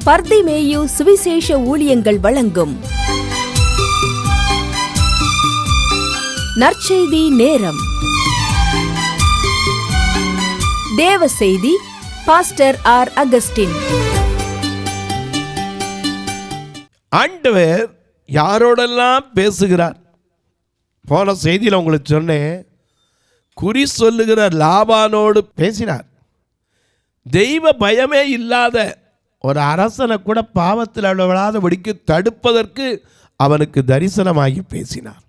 பர்திமேயு சுவிசேஷ ஊழியங்கள் வழங்கும் நற்செய்தி நேரம். தேவ செய்தி பாஸ்டர் ஆர். அகஸ்டின். ஆண்டவர் யாரோடெல்லாம் பேசுகிறார்? போன செய்தியில் உங்களுக்கு சொன்னேன், குறி சொல்லுகிற லாபானோடு பேசினார். தெய்வ பயமே இல்லாத ஒரு அரசனை கூட பாவத்தில் விழாதபடிக்கு தடுப்பதற்கு அவனுக்கு தரிசனமாகி பேசினார்.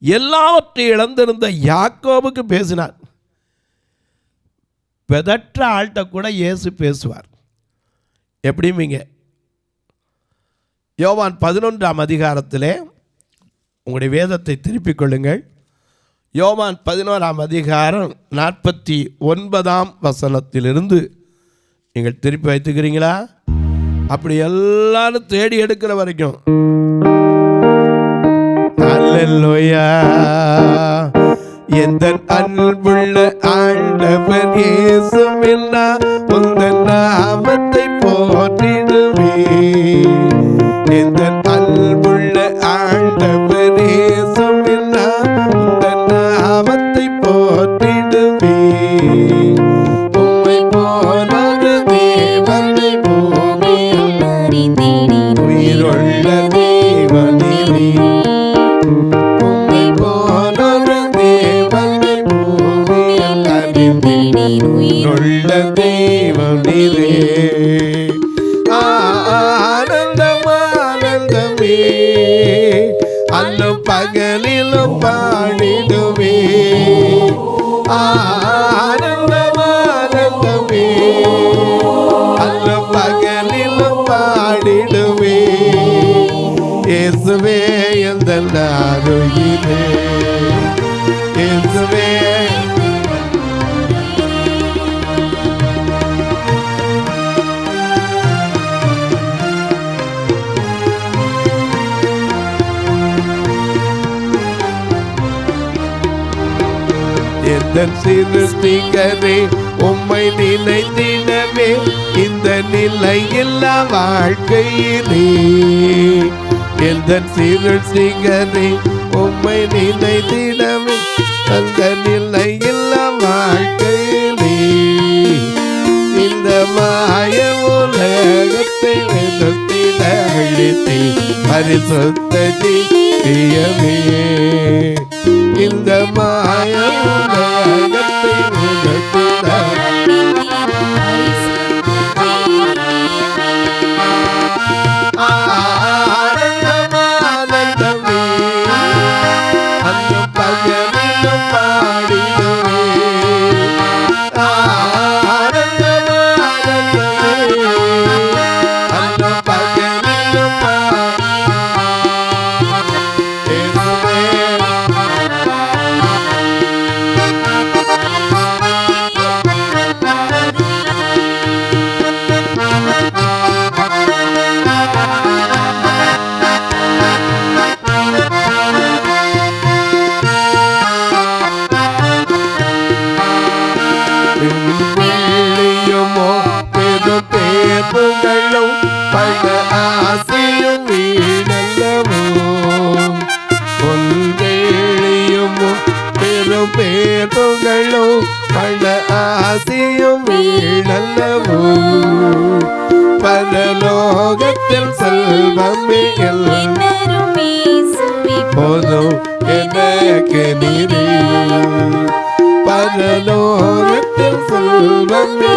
எல்லாவற்றையும் இழந்திருந்த யாக்கோபுக்கு பேசினார். பெதற்ற ஆள்கிட்ட கூட இயேசு பேசுவார். எப்படிங்க? யோவான் 11ஆம் அதிகாரத்திலே உங்களுடைய வேதத்தை திருப்பிக் கொள்ளுங்கள். யோவான் 11ஆம் அதிகாரம் 49ஆம் வசனத்திலிருந்து நீங்கள் திருப்பி வைத்துக்கிறீங்களா? அப்படி எல்லாரும் தேடி எடுக்கிற வரைக்கும் அல்லேலூயா. எந்த அன்புள்ள ஆண்டவர் இயேசுவின்னா உந்தன் நாமத்தை போற்றிடுவே. எந்த அன்புள்ள ஆண்டவர் இயேசுவின்னா உந்தன் நாமத்தை போற்றிடுவே. உம்மை போலொரு தேவனை பூமியில் அறிந்தேனே, உயிருள்ள தேவனே. உம்மை போலொரு தேவனை பூமியில் அறிந்தேனே, உயிருள்ள தேவனே. ஆனந்தம் ஆனந்தமே, அல்லும் பகலிலும் பாடிடுவே. ஆனந்தம் ஆனந்தமே, அல்லும் பகலிலும் பாடிடுவே. இயேசுவே எந்தன் அருகிலே, இயேசுவே எந்தன் சிருஷ்டிகரே, உம்மை நினைத்திடவே இந்த நிலையில்லா வாழ்க்கையிலே. எந்தன் சிருஷ்டிகரே, உம்மை நினைத்திடவே அந்த நிலையில்லா வாழ்க்கையிலே. இந்த மாய உலகத்தை வெறுத்திட அழித்தே பரிசுத்த ஜீவியமே. இந்த மாய உலகத்தை வெறுத்திட ஆனந்தம் ஆனந்தமே, அந்த பகலிலும் பாடிடுவே. ஆனந்தம் ஆனந்தமே, அந்த பகலிலும் வெள்ளியுமோ பெரும் பேருகளும் பல ஆசையும் வீணல்லவோ. பொன்வேளியுமோ பெரும் பேருகளும் பல ஆசையும் வீணல்லவோ. பரலோகத்தில் செல்வமே போதும் எனக்கு நீரே. பரலோகத்தில் செல்வமே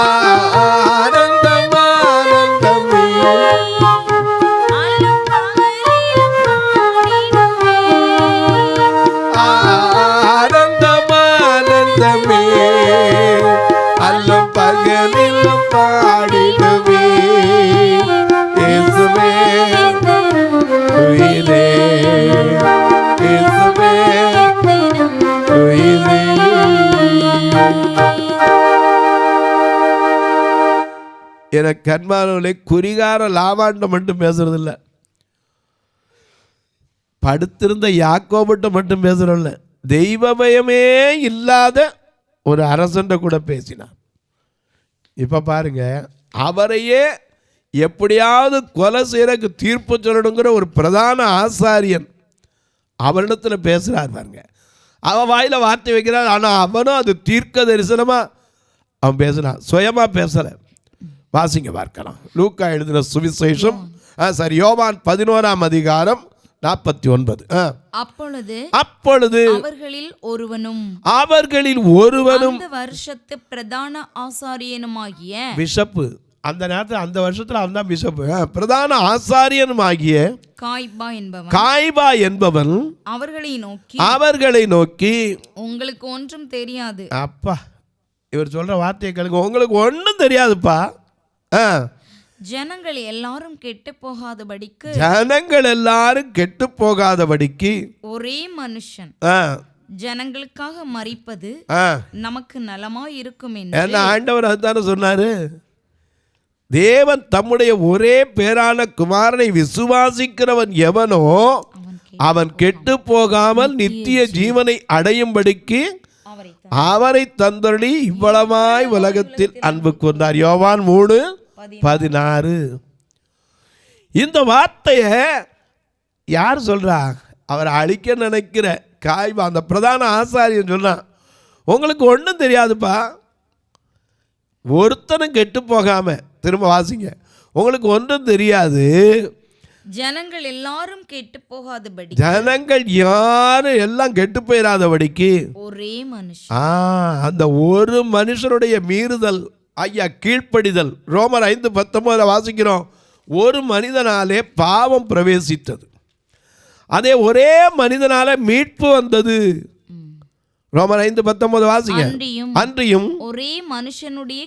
ஆனந்தம் ஆனந்தமே, ஆனந்தம் ஆனந்தமே, அல்லும் பகலிலும் பாடிடுவே. இயேசுவே உயிரே, இயேசுவே உயிரே. எனக்கு அன்பானவர்களே, குறிகார லாபாண்ட மட்டும் பேசுறதில்லை, படுத்திருந்த யாக்கோபிட்ட மட்டும் பேசுகிறோம்ல, தெய்வ பயமே இல்லாத ஒரு அரசன்ட்ட கூட பேசினார். இப்போ பாருங்க, அவரையே எப்படியாவது கொலை செய்யறதுக்கு தீர்ப்பு சொல்லணுங்கிற ஒரு பிரதான ஆசாரியன் அவரிடத்தில் பேசுகிறார் பாருங்க. அவன் வாயில் வார்த்தை வைக்கிறார், ஆனால் அவனும் அது தீர்க்க தரிசனமாக அவன் பேசுனான், சுயமாக பேசலை. வாசிங்க பார்க்கலாம். லூக்கா எழுதின சுவிசேஷம் யோவான் 11ஆம் அதிகாரம் 49. அப்பொழுது அவர்களில் ஒருவனும் வருஷத்து பிரதான ஆசாரியனுமாகிய பிஷப்பு, அந்த நேரத்தில் அந்த வருஷத்தில் அவன் தான் பிஷப்பு, பிரதான ஆசாரியனுமாகிய காய்பா என்பவன் அவர்களை நோக்கி உங்களுக்கு ஒன்றும் தெரியாது. அப்பா, இவர் சொல்ற வார்த்தையை கேளுங்க, உங்களுக்கு ஒன்றும் தெரியாதுப்பா. ஜனங்கள் எல்லாரும் கெட்டு போகாதபடிக்கு ஒரே மனுஷன் ஜனங்களுக்காக மரிப்பது நமக்கு நலமா இருக்கும் என்று ஆண்டவர் அதுதானே சொன்னாரு. தேவன் தம்முடைய ஒரே பேரான குமாரனை விசுவாசிக்கிறவன் எவனோ அவன் கெட்டு போகாமல் நித்திய ஜீவனை அடையும்படிக்கு அவரை தந்தருளி இவ்வளவாய் உலகத்தில் அன்பு கூர்ந்தார். யோவான் 3:16. இந்த வார்த்தையை யார் சொல்றா? அவரை அழிக்க நினைக்கிற காய்பா, அந்த பிரதான ஆசாரியன் சொன்னான், உங்களுக்கு ஒன்றும் தெரியாதுப்பா, ஒருத்தனும் கெட்டு போகாம. திரும்ப வாசிங்க, உங்களுக்கு ஒன்றும் தெரியாது, ஜனங்கள் எல்லாரும் கெட்டு போகாதபடி, ஜனங்கள் யாரும் எல்லாம் கெட்டு போயிடாதபடிக்கு ஒரே மனுஷன், அந்த ஒரு மனுஷனுடைய மீறுதல், ஐயா கீழ்ப்படிதல். ரோமர் 5:19 வாசிக்கிறோம், ஒரு மனிதனாலே பாவம் பிரவேசித்தது, அதே ஒரே மனிதனால மீட்பு வந்தது. ரோமர் 5:19 வாசிங்க. அன்றியும் ஒரே மனுஷனுடைய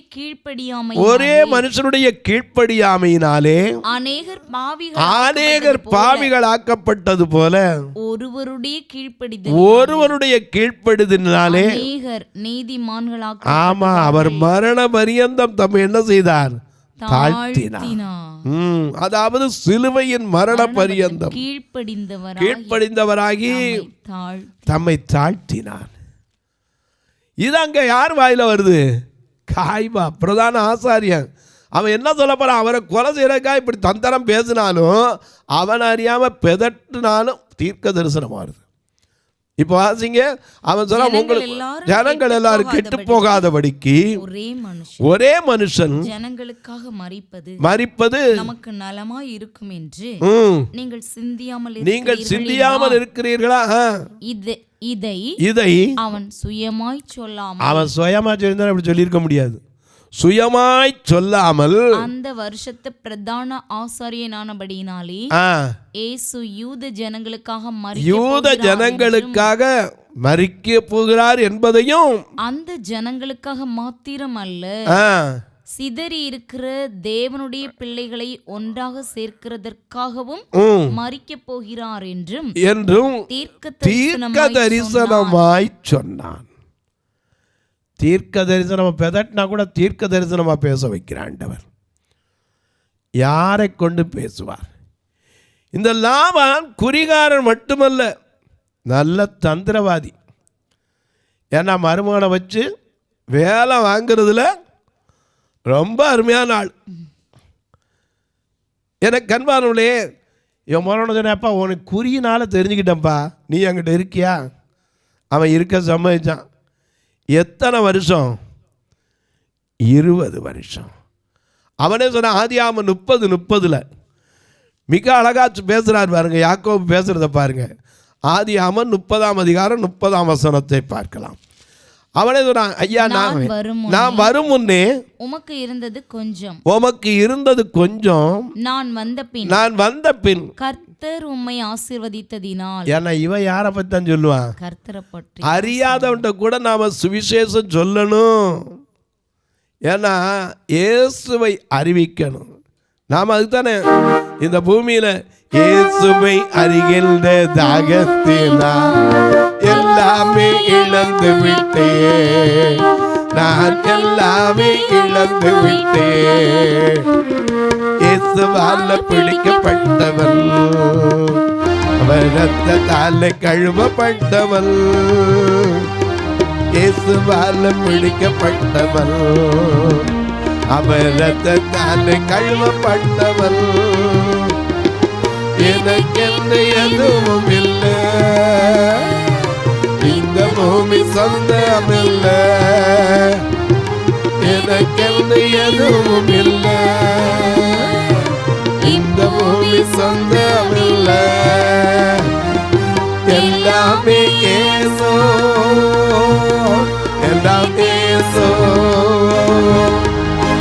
கீழ்ப்படியாமையினாலே அநேகர் பாவிகள் ஆக்கப்பட்டது போல ஒருவருடைய கீழ்ப்படிதலினாலே நீதிமான்களாக. ஆமா, அவர் மரண பரியந்தம் தம்மை என்ன செய்தார்? தாழ்த்தினார். அதாவது சிலுவையின் மரண பரியந்தம் கீழ்ப்படிந்தவராகி தம்மை தாழ்த்தினார். இது அங்க யார் வாயில வருது? காய்பா, பிரதான ஆசாரியன். அவன் என்ன சொல்ல போறான்? அவரை கொலை செய்யறக்கா இப்படி தந்திரம் பேசினாலும் அவன் அறியாம பெதட்டினாலும் தீர்க்க தரிசனம் வருது. இப்போ வாசிங்க, அவன் சொல்ல, உங்களுக்கு ஜனங்கள் எல்லாரும் கெட்டு போகாதபடிக்கு ஒரே மனுஷன் ஜனங்களுக்காக மரிப்பது நமக்கு நலமா இருக்கும் என்று நீங்கள் சிந்தியாமல் இருக்கிறீர்களா? இதை அவன் சுயமாய் சொல்லாமல், அவன் சுயமா சொல்லியிருந்தா அப்படி சொல்லியிருக்க முடியாது. சுயமாய் சொல்லாமல் அந்த வருஷத்து பிரதான ஆசாரியனானபடியினாலே இயேசு யூத ஜனங்களுக்காக மரிக்க போகிறார் என்பதையும், அந்த ஜனங்களுக்காக மாத்திரம் அல்ல, சிதறி இருக்கிற தேவனுடைய பிள்ளைகளை ஒன்றாக சேர்க்கிறதற்காகவும் மரிக்க போகிறார் என்றும் தீர்க்க தரிசனமாய் சொன்னான். தீர்க்க தரிசனம் பெதட்டினா கூட தீர்க்க தரிசனமா பேச வைக்கிறாண்டவர். யாரை கொண்டு பேசுவார்? இந்த லாபான் குறிகாரன் மட்டுமல்ல, நல்ல தந்திரவாதி. ஏன்னா மருமகனை வச்சு வேலை வாங்குறதுல ரொம்ப அருமையான ஆள். எனக்கு கண்பானவளே, என் மரணம் சொன்னப்பா, உனக்கு குறியினால தெரிஞ்சுக்கிட்டேன்ப்பா, நீ அங்கிட்ட இருக்கியா? அவன் இருக்க சம்மதிச்சான். எத்தனை வருஷம்? 20 வருஷம். அவனே சொன்ன ஆதியாகமம் 30:30 மிக அழகா பேசுறாரு பாருங்க. யாக்கோபு பேசுறத பாருங்க. ஆதியாகமம் 30ஆம் அதிகாரம் 30ஆம் வசனத்தை பார்க்கலாம். அவனே சொன்னான், ஐயா நான் வரும் முன்னே உமக்கு இருந்தது கொஞ்சம், நான் வந்த பின் கர்த்தர் உம்மை ஆசீர்வதித்ததினால். ஏன்னா இவன் யாரை பத்தி தான் சொல்லுவான்? கர்த்தரை பற்றி. அறியாதவன்ட்ட கூட நாம சுவிசேஷம் சொல்லணும். ஏன்னா இயேசுவை அறிவிக்கணும். நாம அதுதானே இந்த பூமியில இயேசுவை அறிகின்ற தாகத்தினால் எல்லாமே இழந்து விட்டேன், நான் எல்லாமே இழந்து விட்டேன், இயேசுவால பிடிக்கப்பட்டவன். அவர் ரத்தத்தாலே கழுவப்பட்டவள், இயேசுவால பிடிக்கப்பட்டவள், அவர் ரத்தத்தாலே கழுவப்பட்டவள். எனக்கென்று எதுவும் இல்லை, இந்த பூமி சொந்தமில்லை, எனக்கென்று எதுவும் இல்லை, இந்த பூமி சொந்தமில்லை. எல்லாமே இயேசு, எல்லாமே இயேசு,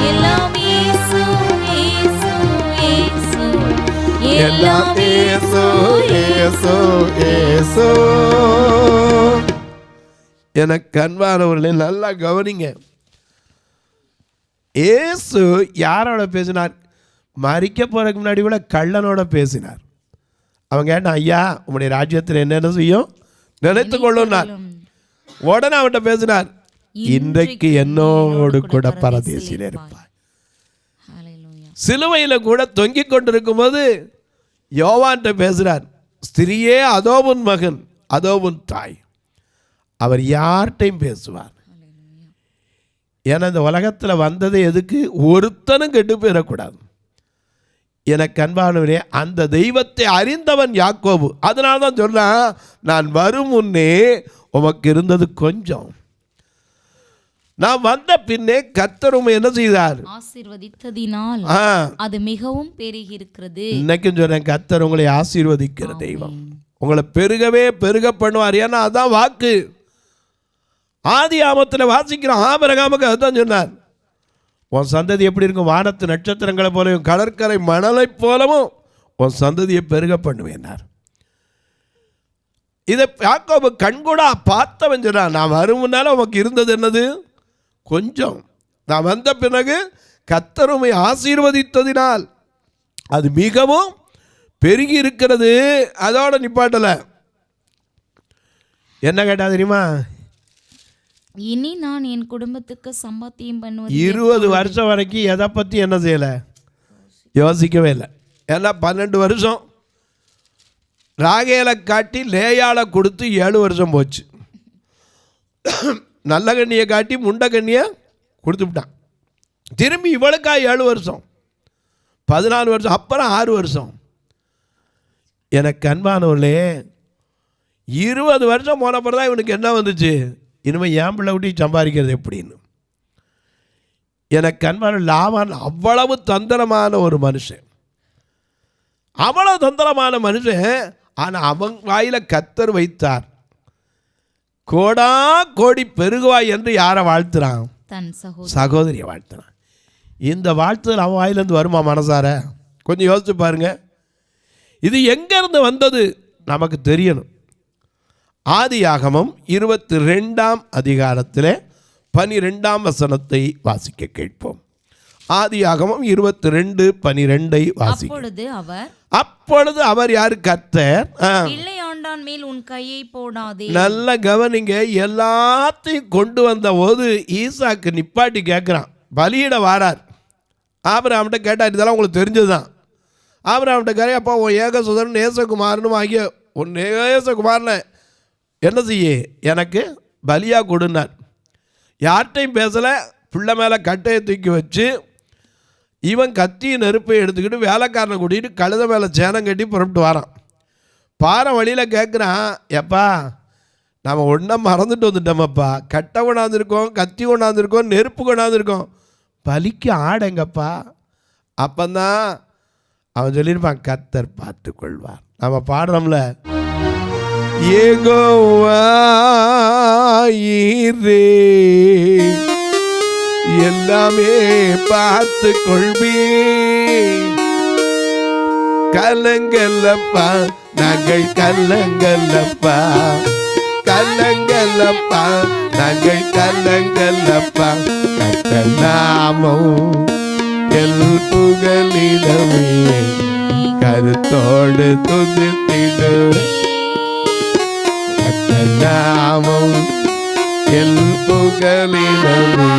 எல்லாம் இயேசு, இயேசு, இயேசு, எல்லாம் இயேசு, இயேசு, இயேசு. எனக்கு அன்பானவர்களே, நல்லா கவனிங்க. இயேசு யாரோட பேசினார்? மரிக்க போறதுக்கு முன்னாடி கூட கள்ளனோட பேசினார். அவன் கேட்டான், ஐயா உங்களுடைய ராஜ்யத்தில் என்னென்ன செய்யும் நினைத்து கொள்ளுனார். உடனே அவன்கிட்ட பேசினார், இன்றைக்கு என்னோடு கூட பரதேசில் இருப்பார். சிலுவையில் கூட தொங்கிக் கொண்டிருக்கும் போது யோவான்கிட்ட பேசுகிறார், ஸ்திரியே அதோ உன் மகன், அதோ உன் தாய். அவர் யார்கிட்டையும் பேசுவார். ஏன்னா இந்த உலகத்தில் வந்தது எதுக்கு? ஒருத்தனும் கெட்டு போயிடக்கூடாது. எனக்கு அன்பானவரே, அந்த தெய்வத்தை அறிந்தவன் யாக்கோபு. அதனால தான் சொல்றான், நான் வரும் முன்னே உமக்கு இருந்தது கொஞ்சம், நான் வந்த பின்னே கர்த்தர் உம்மை என்ன செய்தார்? ஆசீர்வதித்ததினால் அது மிகவும் பெருகி இருக்கிறது. இன்னைக்கும் சொல்றேன், கர்த்தர் உங்களை ஆசீர்வதிக்கிற தெய்வம். உங்களை பெருகவே பெருக பண்ணுவார். ஏன்னா அதான் வாக்கு. ஆதி ஆமத்தில் வாசிக்கிறோம், ஆபிரகாமுக்கு அதுதான் சொன்னார், உன் சந்ததி எப்படி இருக்கும்? வானத்து நட்சத்திரங்களை போலவும் கடற்கரை மணலை போலவும் உன் சந்ததியை பெருக பண்ணுவேனார். இதை யாக்கோபு கண்கூடா பார்த்தவன் சொன்னான், நான் வரும் முன்னால உனக்கு இருந்தது என்னது? கொஞ்சம். நான் வந்த பிறகு கர்த்தர் உம்மை ஆசீர்வதித்ததினால் அது மிகவும் பெருகி இருக்கிறது. அதோட நிப்பாட்டல. என்ன கேட்டா தெரியுமா? இனி நான் என் குடும்பத்துக்கு சம்பாத்தியம் பண்ணுவது 20 வருஷம் வரைக்கும் எதை பற்றி என்ன செய்யலை, யோசிக்கவே இல்லை. ஏன்னா 12 வருஷம் ராகேலை காட்டி லேயாளை கொடுத்து 7 வருஷம் போச்சு. நல்ல கண்ணியை காட்டி முண்டை கண்ணியை கொடுத்து விட்டான். திரும்பி இவளுக்கா 7 வருஷம், 14 வருஷம், அப்புறம் 6 வருஷம். எனக்கு அன்பானவர்களே, 20 வருஷம் போன பிறகு தான் இவனுக்கு என்ன வந்துச்சு? இனிமேல் என் பிள்ளை விட்டு சம்பாதிக்கிறது எப்படின்னு. எனக்கு அன்பான லாபான் அவ்வளவு தந்திரமான ஒரு மனுஷன், அவ்வளவு தந்திரமான மனுஷன். ஆனால் அவன் வாயில கர்த்தர் வைத்தார், கோடா கோடி பெருகுவாய் என்று யாரை வாழ்த்துறான்? தன் சகோதரியை வாழ்த்துறான். இந்த வாழ்த்துதல் அவன் வாயிலிருந்து வருமா மனசார? கொஞ்சம் யோசிச்சு பாருங்க. இது எங்கேருந்து வந்தது நமக்கு தெரியணும். ஆதியாகமம் 22ஆம் அதிகாரத்தில் 12ஆம் வசனத்தை வாசிக்க கேட்போம். ஆதியாகமம் 22:12 வாசிக்க. அப்பொழுது அவர் யாரு? கர்த்தர். பிள்ளையாண்டான் மேல் உன் கையை போடாதே. நல்ல கவனிங்க. எல்லாத்தையும் கொண்டு வந்த போது ஈசாக்கு நிப்பாட்டி கேட்குறான், பலியிட வாரார். ஆபிரகாம்கிட்ட கேட்டார், இதெல்லாம் உங்களுக்கு தெரிஞ்சதுதான். ஆபிரகாம்கிட்ட கேட்க, அப்போ உன் ஏகசுதரன் நேசகுமாரனும் ஆகிய உன் நேசகுமாரனை என்ன செய்ய எனக்கு பலியாக கொடுனார். யார்கிட்டையும் பேசலை. பிள்ளை மேலே கட்டையை தூக்கி வச்சு இவன் கத்தி நெருப்பை எடுத்துக்கிட்டு வேலைக்காரனை கூட்டிகிட்டு கழுத மேலே சேனம் கட்டி புறப்பட்டு வரான். பாறை வழியில் கேட்குறான், எப்பா நம்ம ஒன்றை மறந்துட்டு வந்துட்டோமப்பா, கட்டை கொண்டாந்துருக்கோம், கத்தி கொண்டாந்துருக்கோம், நெருப்பு கொண்டாந்துருக்கோம், பலிக்கு ஆடைங்கப்பா. அப்பந்தான் அவன் சொல்லியிருப்பான், கர்த்தர் பார்த்து கொள்வார். நம்ம பாடுறோம்ல, யெகோவா ஈரே எல்லாமே பார்த்து கொள்வே, கலங்கல்லப்பா நாங்கள் கலங்கல்லப்பா, கலங்கல்லப்பா நாங்கள் கலங்கல்லப்பா, கர்த்தர் நாமம் எல் புகலிடமே, கருத்தோடு துதித்திடுவே, கர்த்தர் நாமம் எல் புகலிடமே,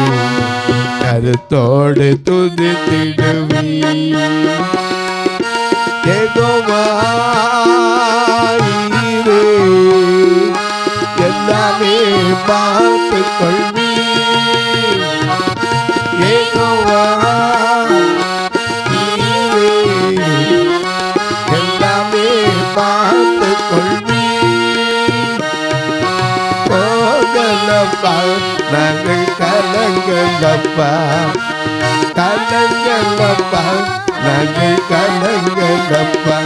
கருத்தோடு துதித்திடுவே. யெகோவா எல்லாமே பார்த்து கொள்வி யெகோவா நீரே எல்லாமே பார்த்து கொள்வி போகலப்பா நாங்கள் கலங்கலப்பா கலங்கலப்பா நாங்கள் கலங்கலப்பா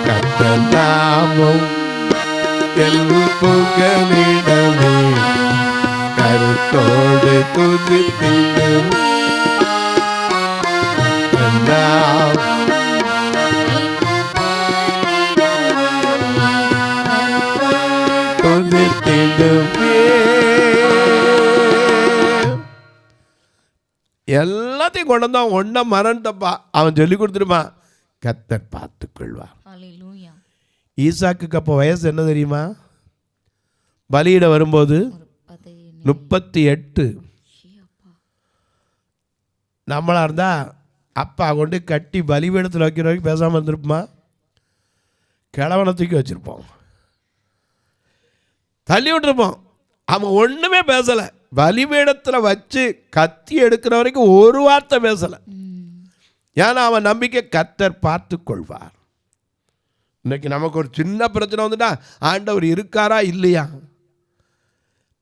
கர்த்தர் நாமம் எல் புகலிடமே கருத்தோடு துதித்திடும் துதித்திடுமே. எல்லாத்தையும் கொண்டு வந்தான் ஒன்ன மறந்துட்டப்பா. அவன் சொல்லி கொடுத்துருப்பான், கர்த்தர் பார்த்துக் கொள்வார். ஹல்லேலூயா. ஈசாக்குக்கு அப்போ வயசு என்ன தெரியுமா? பலியிட வரும்போது 38. நம்மளா இருந்தா அப்பா கொண்டு கட்டி பலிபீடத்தில் வைக்கிற வரைக்கும் பேசாமல் இருந்திருப்போமா? கிழவனை தூக்கி வச்சிருப்போம், தள்ளி விட்டுருப்போம். அவன் ஒன்றுமே பேசலை. பலிபீடத்தில் வச்சு கத்தி எடுக்கிற வரைக்கும் ஒரு வார்த்தை பேசலை. ஏன்னா அவன் நம்பிக்கை கர்த்தர் பார்த்து கொள்வார். இன்னைக்கு நமக்கு ஒரு சின்ன பிரச்சனை வந்துட்டா ஆண்டவர் இருக்காரா இல்லையா?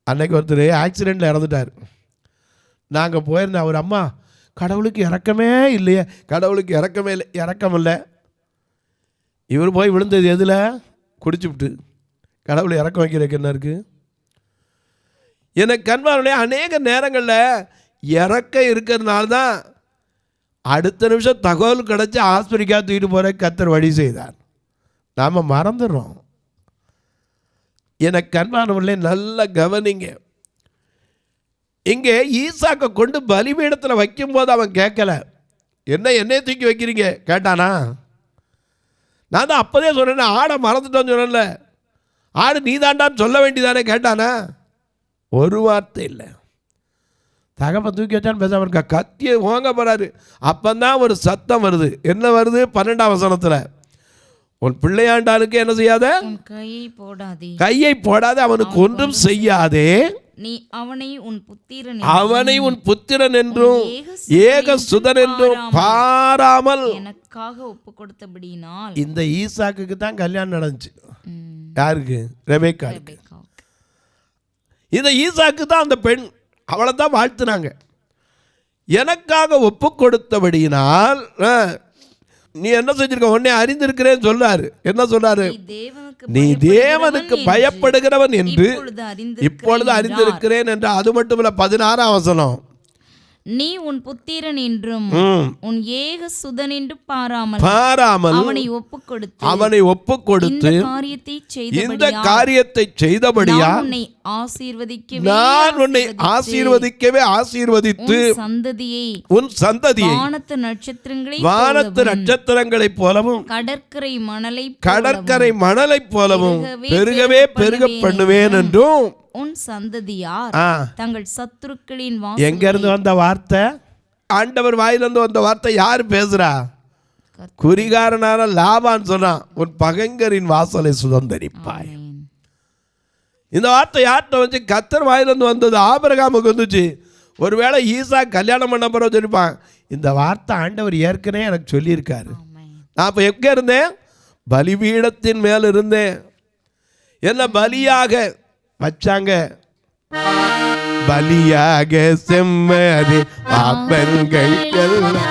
அன்னைக்கு ஒருத்தர் ஆக்சிடெண்ட்டில் இறந்துட்டார். நாங்கள் போயிருந்தோம். அவர் அம்மா கடவுளுக்கு இறக்கமே இல்லையே, கடவுளுக்கு இறக்கமே இல்லை, இறக்கம் இல்லை. இவர் போய் விழுந்தது எதில்? குடிச்சுவிட்டு. கடவுளை இறக்கம் வைக்கிறதுக்கு என்ன இருக்குது? எனக்கு கண்பாருடைய அநேக நேரங்களில் இறக்கம் இருக்கிறதுனால தான் அடுத்த நிமிஷம் தகவல் கிடச்சி ஆஸ்பத்திரிக்காக தூக்கிட்டு போகிற கர்த்தர் வழி செய்தார். நாம் மறந்துடுறோம். எனக்கு கண்பானவர்களே நல்ல கவனிங்க. இங்கே ஈசாக்கை கொண்டு பலிபீடத்தில் வைக்கும்போது அவன் கேட்கல, என்னையே தூக்கி வைக்கிறீங்க கேட்டானா? நான் தான் அப்போதே சொன்னேன், ஆடை மறந்துட்டோன்னு சொன்னேன்ல, ஆடு நீ தாண்டான்னு சொல்ல வேண்டியதானே கேட்டானா? ஒரு வார்த்தை இல்லை. தகப்பன் தூக்கி வச்சான்னு பேசாமல் இருக்கா. கத்தியை வாங்க போகிறாரு. அப்போதான் ஒரு சத்தம் வருது. என்ன வருது? 12ஆம் வசனத்தில், உன் பிள்ளையாண்டானுக்கு என்ன செய்யாத? கையை போடாதே, கையை போடாதே, அவனுக்கு ஒன்றும் செய்யாதே. நீ அவனை உன் புத்திரன் என்றும் ஏக சுதன் என்றும் பாராமல் எனக்காக ஒப்பு கொடுத்தபடியினால். இந்த ஈசாக்குக்கு தான் கல்யாணம் நடந்துச்சு. யாருக்கு? ரெபேக்காவுக்கு. இந்த ஈசாக்கு தான் அந்த பெண், அவளை தான் வாழ்த்துனாங்க. எனக்காக ஒப்பு கொடுத்தபடியினால் நீ என்ன செஞ்சிருக்க? உன்னை அறிந்திருக்கிறேன்னு சொல்றாரு. என்ன சொல்றாரு? நீ தேவனுக்கு பயப்படுகிறவன் என்று இப்பொழுது அறிந்திருக்கிறேன் என்று. அது மட்டும் இல்ல, 16ஆம் வசனம், நீ உன் புத்திரன் என்றும் உன் ஏக சுதன் என்று பாராமல் அவனை ஒப்பு கொடுத்து இந்த காரியத்தை செய்தபடியா நான் உன்னை ஆசீர்வதிக்கவே ஆசீர்வதித்து உன் சந்ததியை வானத்து நட்சத்திரங்களைப் போலவும் கடற்கரை மணலைப் போலவும் பெருகவே பெருக பண்ணுவேன் என்றும் உன் சந்ததியார் தங்கள் சத்துருக்களின் எங்க இருந்து வந்த வார்த்தை? ஆண்டவர் வாயிலிருந்து வந்த வார்த்தை. யார் பேசுறா? குறிகாரனான லாபான் சொன்னான், உன் பகைஞரின் வாசலை சுதந்தரிப்பாய். இந்த வார்த்தை யார்கிட்ட வந்து? கர்த்தர் வாயிலிருந்து வந்தது. ஆபிரகாமுக்கு வந்துச்சு. ஒருவேளை ஈசா கல்யாணம் பண்ண போற சொல்லிப்பான், இந்த வார்த்தை ஆண்டவர் ஏற்கனவே எனக்கு சொல்லியிருக்காரு. நான் இப்போ எங்க இருந்தேன்? பலிபீடத்தின் மேல் இருந்தேன். என்ன பலியாக வச்சாங்க? பலியாக செம்மறி பாப்பன்கள் எல்லாம்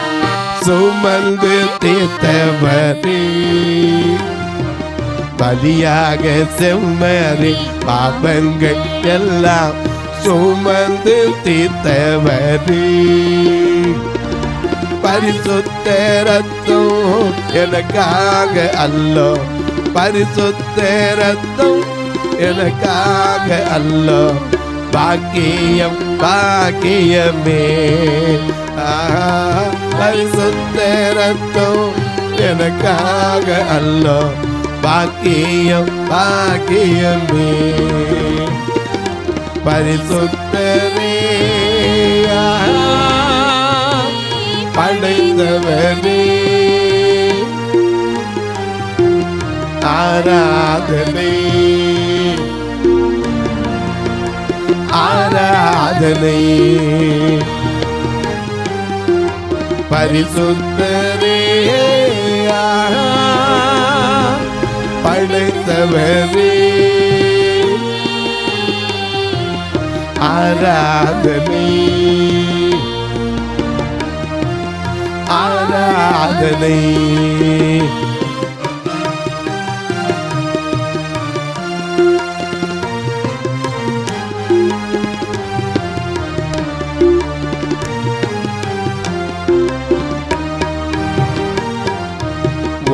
சுமந்து தீர்த்தவரே. பலியாக செம்மறி பாப்பன்கள் எல்லாம் சுமந்து தீர்த்தவரே. பரிசுத்த ரத்தம் எனக்காக அல்லோ, பரிசுத்த ரத்தம் எனக்காக அல்லோ, பாக்கியம் பாக்கியமே. பரிசுத்த ரத்தம் எனக்காக அல்லோ, பாக்கியம் பாக்கியமே. பரிசுத்தரே படைத்தவரே ஆராதனை. ஆராதனை பரிசுத்தரே படைத்தவரே ஆராதனை ஆராதனை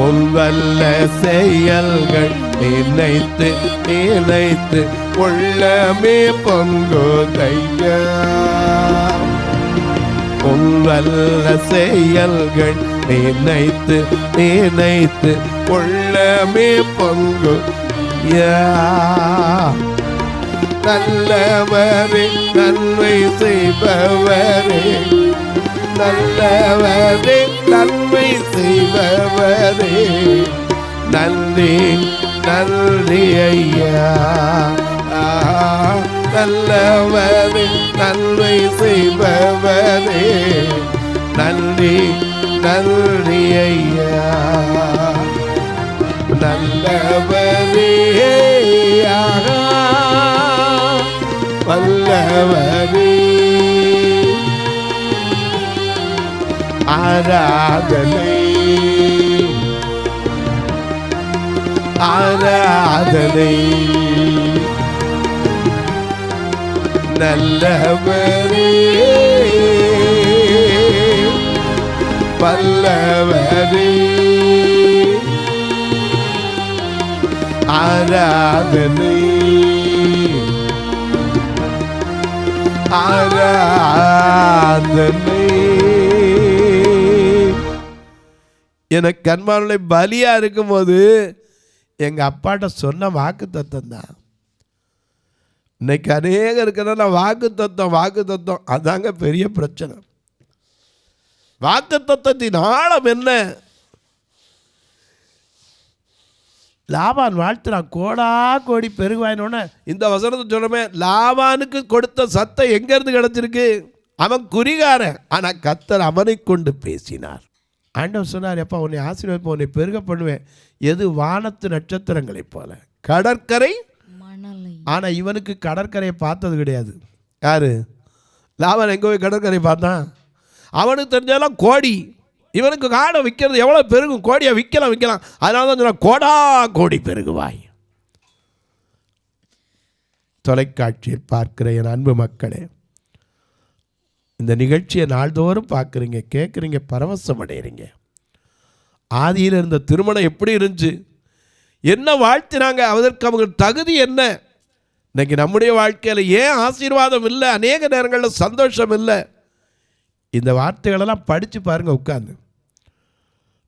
உன் வல்ல செயல்கள் நினைத்து நினைத்து உள்ளமே பொங்குதையா உன் வல்ல செயல்கள் நினைத்து நினைத்து உள்ளமே பொங்குயா நல்லவரே நன்மை செய்பவரே நல்லவரே நன்மை செய்பவரே நன்றி நன்றி ஐயா நல்லவரே நன்மை செய்பவரே நன்றி நன்றி ஐயா நல்லவரே வல்லவரே ஆராதனை ஆராதனை நல்லவரே வல்லவரே ஆராதனை ஆராதனை எனக்கு அன்பானுடைய பலியா இருக்கும்போது எங்க அப்பாட்ட சொன்ன வாக்கு தத்துவம் தான். இன்னைக்கு அநேகம் இருக்கிற வாக்கு தத்துவம் அதாங்க பெரிய பிரச்சனை. வாக்கு தத்துவத்தின் ஆழம் என்ன? லாபான் வாழ்த்துறான், கோடா கோடி பெருகுவாயினோன்னு. இந்த வசனத்தை சொல்றமே, லாபானுக்கு கொடுத்த சத்தம் எங்க இருந்து கிடைச்சிருக்கு? அவன் குறிகாரன், ஆனா கர்த்தர் அவனை கொண்டு பேசினார். ஆண்டவர் சொன்னார், எப்பா உன்னை ஆசீர்வதிப்பேன், உன்னை பெருக பண்ணுவேன். எது வானத்து நட்சத்திரங்களைப் போல, கடற்கரை மணலை. ஆனா இவனுக்கு கடற்கரையை பார்த்தது கிடையாது. யாரு? லாபான் எங்க போய் கடற்கரை பார்த்தான்? அவனுக்கு தெரிஞ்சாலும் கோடி. இவனுக்கு காடை விற்கிறது எவ்வளோ பெருகும், கோடியை விற்கலாம். அதனால தான் சொன்ன கோடா கோடி பெருகுவாய். தொலைக்காட்சியில் பார்க்கிற என் அன்பு மக்களே, இந்த நிகழ்ச்சியை நாள்தோறும் பார்க்குறீங்க, கேட்குறீங்க, பரவசம் அடைகிறீங்க. ஆதியில் இருந்த திருமணம் எப்படி இருந்துச்சு, என்ன வாழ்த்தினாங்க, அதற்கு அவங்க தகுதி என்ன? இன்னைக்கு நம்முடைய வாழ்க்கையில் ஏன் ஆசீர்வாதம் இல்லை, அநேக நேரங்களில் சந்தோஷம் இல்லை? இந்த வார்த்தைகளெல்லாம் படித்து பாருங்கள் உட்கார்ந்து.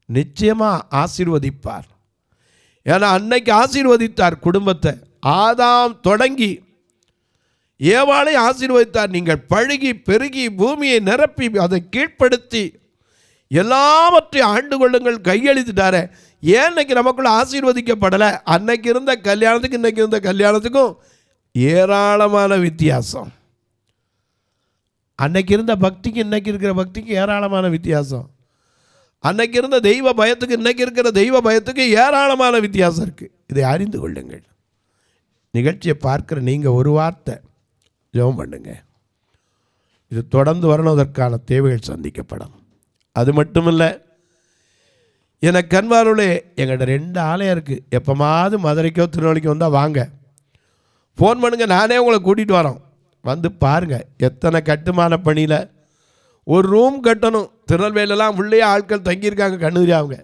நிச்சயமாக ஆசீர்வதிப்பார். ஏன்னா அன்னைக்கு ஆசீர்வதித்தார் குடும்பத்தை. ஆதாம் தொடங்கி ஏவாளை ஆசீர்வதித்தார். நீங்கள் பழுகி பெருகி பூமியை நிரப்பி அதை கீழ்ப்படுத்தி எல்லாவற்றையும் ஆண்டு கொள்ளுங்கள் கையெழுத்திட்டார. ஏன் இன்னைக்கு நமக்குள்ள ஆசீர்வதிக்கப்படலை? அன்னைக்கு இருந்த கல்யாணத்துக்கு இன்னைக்கு இருந்த கல்யாணத்துக்கும் ஏராளமான வித்தியாசம். அன்னைக்கு இருந்த பக்திக்கு இன்னைக்கு இருக்கிற பக்திக்கு ஏராளமான வித்தியாசம். அன்னைக்கு இருந்த தெய்வ பயத்துக்கு இன்னைக்கு இருக்கிற தெய்வ பயத்துக்கு ஏராளமான வித்தியாசம் இருக்குது. இதை அறிந்து கொள்ளுங்கள். நிகழ்ச்சியை பார்க்குற நீங்கள் ஒரு வார்த்தை ஜெபம் பண்ணுங்க. இது தொடர்ந்து வரணுவதற்கான தேவைகள் சந்திக்கப்படும். அது மட்டும் இல்லை, எனக்கு அன்பானவர்களே, எங்கள்கிட்ட 2 ஆலயம் இருக்குது. எப்போமாவது மதுரைக்கோ திருநெல்வேலிக்கோ வந்தால் வாங்க, ஃபோன் பண்ணுங்கள், நானே உங்களை கூட்டிகிட்டு வரோம். வந்து பாருங்கள். எத்தனை கட்டுமான பணியில் ஒரு ரூம் கட்டணும். திருநெல்வேலியெல்லாம் உள்ளே ஆட்கள் தங்கியிருக்காங்க, கண்ணூரி அவங்க.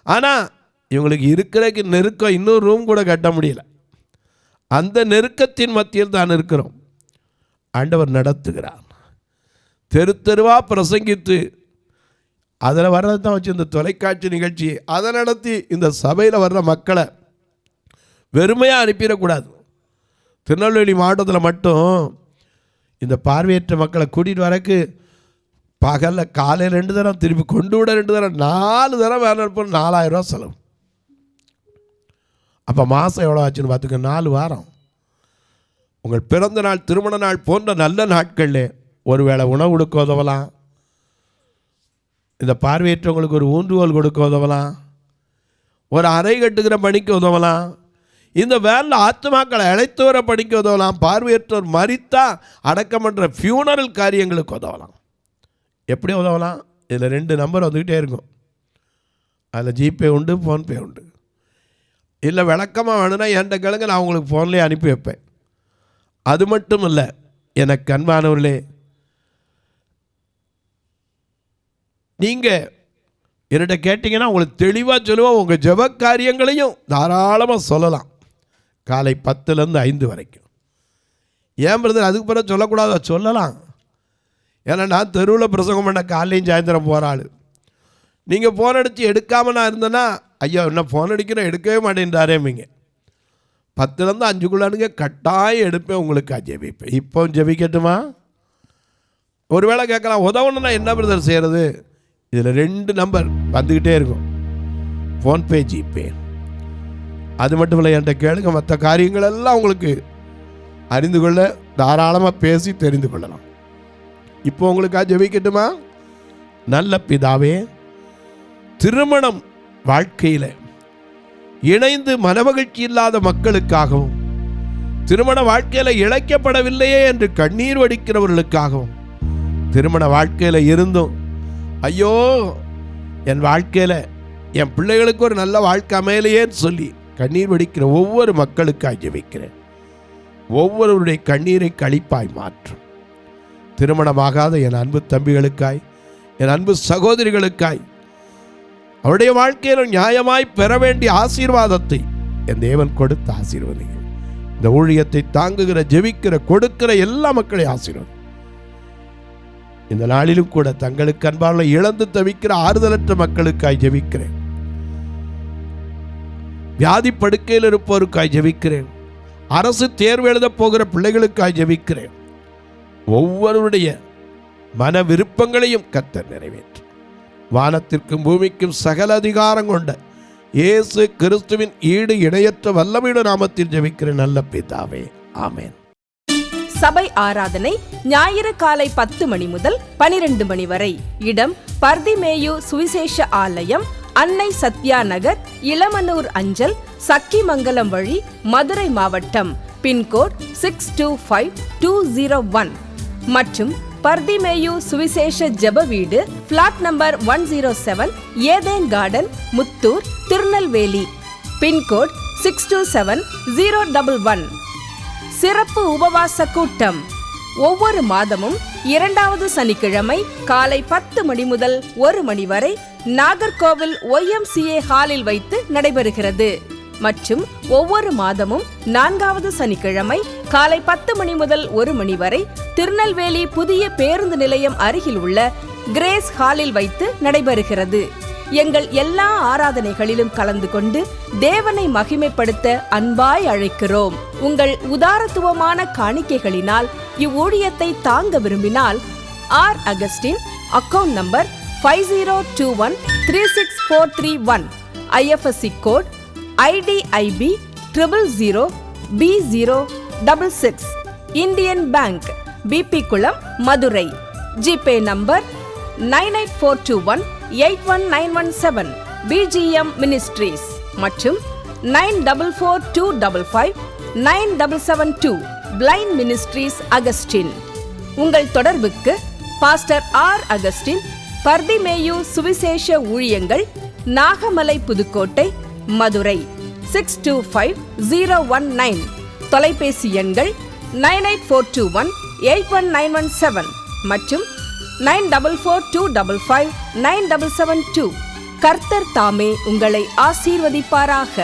ஆனால் இவங்களுக்கு இருக்கிறதுக்கு நெருக்கம், இன்னொரு ரூம் கூட கட்ட முடியல. அந்த நெருக்கத்தின் மத்தியில் தான் இருக்கிறோம். ஆண்டவர் நடத்துகிறார். தெரு தெருவாக பிரசங்கித்து அதில் வர்றது தான் வச்சு இந்த தொலைக்காட்சி நிகழ்ச்சி அதை நடத்தி இந்த சபையில் வர்ற மக்களை வெறுமையாக அனுப்பிடக்கூடாது. திருநெல்வேலி மாவட்டத்தில் மட்டும் இந்த பார்வையற்ற மக்களை கூட்டிகிட்டு வரக்கு பகலில் காலையில் 2 தரம், திருப்பி கொண்டு விட 2 தரம், 4 தரம் வேலை இருப்போம். 4000 ரூபா செலவு. அப்போ மாதம் எவ்வளோ ஆச்சுன்னு பார்த்துக்க. 4 வாரம் உங்கள் பிறந்த நாள், திருமண நாள் போன்ற நல்ல நாட்களில் ஒருவேளை உணவு கொடுக்க உதவலாம். இந்த பார்வையற்றவங்களுக்கு ஒரு ஊன்றுகோல் கொடுக்க உதவலாம். ஒரு அறை கட்டுகிற பணிக்கு உதவலாம். இந்த வேலையில் ஆத்மாக்களை அழைத்து வர பணிக்கு உதவலாம். பார்வையற்றோர் மரித்தா அடக்கம் பண்ணுற ஃபியூனரல் காரியங்களுக்கு உதவலாம். எப்படி உதவலாம்? இதில் 2 நம்பர் வந்துக்கிட்டே இருக்கும். அதில் ஜிபே உண்டு, ஃபோன்பே உண்டு. இல்லை விளக்கமாக வேணும்னா என்கிட்ட கேளுங்க, நான் உங்களுக்கு ஃபோன்லேயே அனுப்பி வைப்பேன். அது மட்டும் இல்லை, எனக்கு அன்பானவர்களே, நீங்கள் என்னிட்ட கேட்டிங்கன்னா உங்களுக்கு தெளிவாக சொல்லுவோம். உங்கள் ஜெப காரியங்களையும் தாராளமாக சொல்லலாம். காலை 10லேருந்து 5 வரைக்கும். ஏன் பிரதர் அதுக்கு பிறகு சொல்லக்கூடாத? சொல்லலாம். ஏன்னா நான் தெருவில் பிரசங்கம் பண்ண காலையும் சாயந்தரம் போகிறாள். நீங்கள் ஃபோன் அடித்து எடுக்காமல் நான் இருந்தேன்னா, ஐயா என்ன ஃபோன் அடிக்கிறேன் எடுக்கவே மாட்டேன்றாரேமிங்க. 10லேருந்து 5க்குள்ளானுங்க கட்டாயம் எடுப்பேன், உங்களுக்கு ஜெபிப்பேன். இப்போ ஜெபிக்கட்டுமா? ஒருவேளை கேட்கலாம், உதவணுன்னா என்ன பிரதர் செய்கிறது? இதில் 2 நம்பர் வந்துக்கிட்டே இருக்கும், ஃபோன்பே, ஜிபே. அது மட்டும் இல்லை, என்கிட்ட கேளுங்க, மற்ற காரியங்கள் எல்லாம் உங்களுக்கு அறிந்து கொள்ள தாராளமாக பேசி தெரிந்து கொள்ளலாம். இப்போ உங்களுக்காக ஜெபிக்கட்டுமா? நல்ல பிதாவே, திருமணம் வாழ்க்கையில் இணைந்து மனமகிழ்ச்சி இல்லாத மக்களுக்காகவும், திருமண வாழ்க்கையில் இழைக்கப்படவில்லையே என்று கண்ணீர் வடிக்கிறவர்களுக்காகவும், திருமண வாழ்க்கையில் இருந்தும் ஐயோ என் வாழ்க்கையில் என் பிள்ளைகளுக்கு ஒரு நல்ல வாழ்க்கை அமையலையேன்னு சொல்லி கண்ணீர் வடிக்கிற ஒவ்வொரு மக்களுக்காய் ஜெபிக்கிறேன். ஒவ்வொருவருடைய கண்ணீரை களிப்பாய் மாற்றும். திருமணமாகாத என் அன்பு தம்பிகளுக்காய், என் அன்பு சகோதரிகளுக்காய், அவருடைய வாழ்க்கையில் நியாயமாய் பெற வேண்டிய ஆசீர்வாதத்தை என் தேவன் கொடுத்து ஆசீர்வதிங்க. இந்த ஊழியத்தை தாங்குகிற, ஜெபிக்கிற, கொடுக்கிற எல்லா மக்களையும் ஆசீர்வதி. இந்த நாளிலும் கூட தங்களுக்கு அன்பான இழந்து தவிக்கிற ஆறுதலற்ற மக்களுக்காய் ஜெபிக்கிறேன். வியாதி படுக்கையில் இருப்போருக்காய் ஜெபிக்கிறேன். அரசு தேர்வு எழுத போகிற பிள்ளைகளுக்காய் ஜெபிக்கிறேன். ஒவ்வொருடைய மன விருப்பங்களையும் கர்த்தர் நிறைவேற்றும். வானத்திற்கும் பூமிக்கும் சகல அதிகாரம் கொண்ட இயேசு கிறிஸ்துவின் ஈடு இணையற்ற வல்லமையுள்ள நாமத்தில் ஜெபிக்கிற நல்ல பிதாவே, ஆமென். சபை ஆராதனை ஞாயிறு காலை 10 மணி முதல் 12 மணி வரை. இடம் பர்திமேயு சுவிசேஷ ஆலயம், அன்னை சத்யா நகர், இளமனூர் அஞ்சல், சக்கிமங்கலம் வழி, மதுரை மாவட்டம். பின்கோட் 625201 மற்றும் பர்திமேயு சுவிசேஷ ஜெப வீடு, flat number 107, Eden garden, Muthur, Tirunelveli. Pin code 627011. சிறப்பு உபவாச கூட்டம் ஒவ்வொரு மாதமும் 2வது சனிக்கிழமை காலை 10 மணி முதல் 1 மணி வரை நாகர்கோவில் YMCA ஹாலில் வைத்து நடைபெறுகிறது. மற்றும் ஒவ்வொரு மாதமும் 4வது சனிக்கிழமை காலை 10 மணி முதல் 1 மணி வரை திருநெல்வேலி புதிய பேருந்து நிலையம் அருகில் உள்ள கிரேஸ் ஹாலில் வைத்து நடைபெறுகிறது. எங்கள் எல்லா ஆராதனைகளிலும் கலந்து கொண்டு தேவனை மகிமைப்படுத்த அன்பாய் அழைக்கிறோம். உங்கள் உதாரத்துவமான காணிக்கைகளினால் இவ்வூழியத்தை தாங்க விரும்பினால் R Augustine, account number 5021364331, IFSC code IDIB 000B066, Indian bank, BP Kulam, Madurai. GPay number 9842181917, BGM ministries மற்றும் 9442559772, பிளைண்ட் மினிஸ்ட்ரீஸ் அகஸ்டின். உங்கள் தொடர்புக்கு பாஸ்டர் ஆர் அகஸ்டின், பர்திமேயு சுவிசேஷ ஊழியங்கள், நாகமலை, புதுக்கோட்டை, மதுரை 625019. தொலைபேசி எண்கள் 9842181917 மற்றும் 9442559772. கர்த்தர் தாமே உங்களை ஆசீர்வதிப்பாராக.